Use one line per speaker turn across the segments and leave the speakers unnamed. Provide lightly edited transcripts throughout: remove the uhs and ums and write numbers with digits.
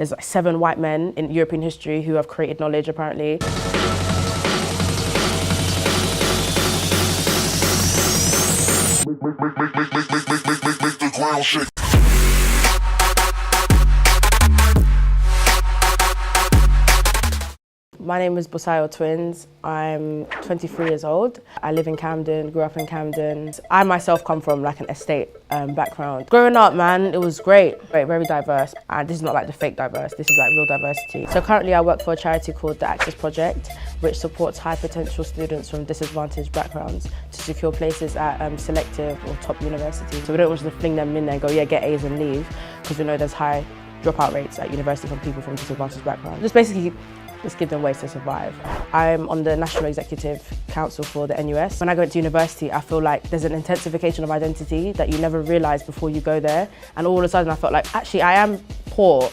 There's like 7 white men in European history who have created knowledge, apparently.
Make the ground shake.
My name is Busayo Twins. I'm 23 years old. I live in Camden, grew up in Camden. I myself come from like an estate background. Growing up, man, it was great, very diverse. And this is not like the fake diverse, this is like real diversity. So currently I work for a charity called the Access Project, which supports high potential students from disadvantaged backgrounds to secure places at selective or top universities. So we don't want to fling them in there and go, yeah, get A's and leave, because we know there's high dropout rates at university from people from disadvantaged backgrounds. Just give them ways to survive. I'm on the National Executive Council for the NUS. When I go to university, I feel like there's an intensification of identity that you never realise before you go there. And all of a sudden I felt like, actually I am poor.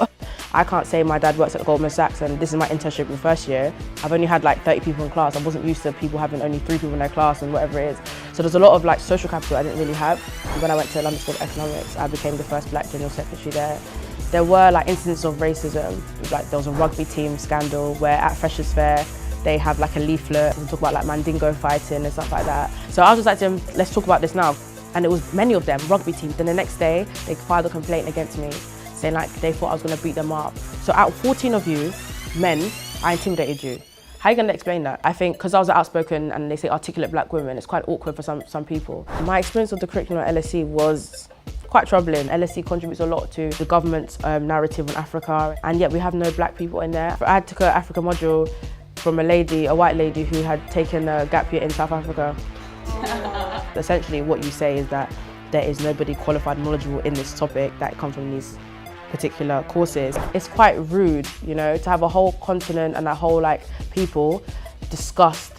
I can't say my dad works at Goldman Sachs and this is my internship in first year. I've only had like 30 people in class. I wasn't used to people having only 3 people in their class and whatever it is. So there's a lot of like social capital I didn't really have. When I went to London School of Economics, I became the first black general secretary there. There were like instances of racism. Like there was a rugby team scandal where at Freshers' Fair, they have like a leaflet and talk about like Mandingo fighting and stuff like that. So I was just like to them, let's talk about this now. And it was many of them, rugby teams. Then the next day, they filed a complaint against me, saying like they thought I was gonna beat them up. So out of 14 of you, men, I intimidated you. How are you gonna explain that? I think because I was outspoken and they say articulate black women, it's quite awkward for some people. My experience with the curriculum at LSE was quite troubling. LSE contributes a lot to the government's narrative on Africa, and yet we have no black people in there. I took an Africa module from a white lady who had taken a gap year in South Africa. Essentially what you say is that there is nobody qualified and knowledgeable in this topic that comes from these particular courses. It's quite rude, you know, to have a whole continent and a whole like people discussed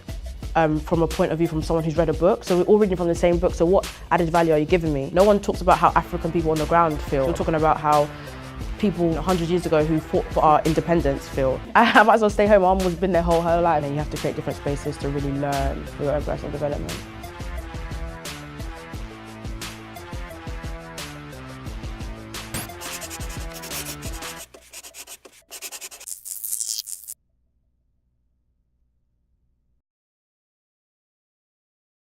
from a point of view from someone who's read a book. So we're all reading from the same book, so what added value are you giving me? No one talks about how African people on the ground feel. We're talking about how people 100 years ago who fought for our independence feel. I might as well stay home. My mum has been there her whole life, and you have to create different spaces to really learn for your own personal development.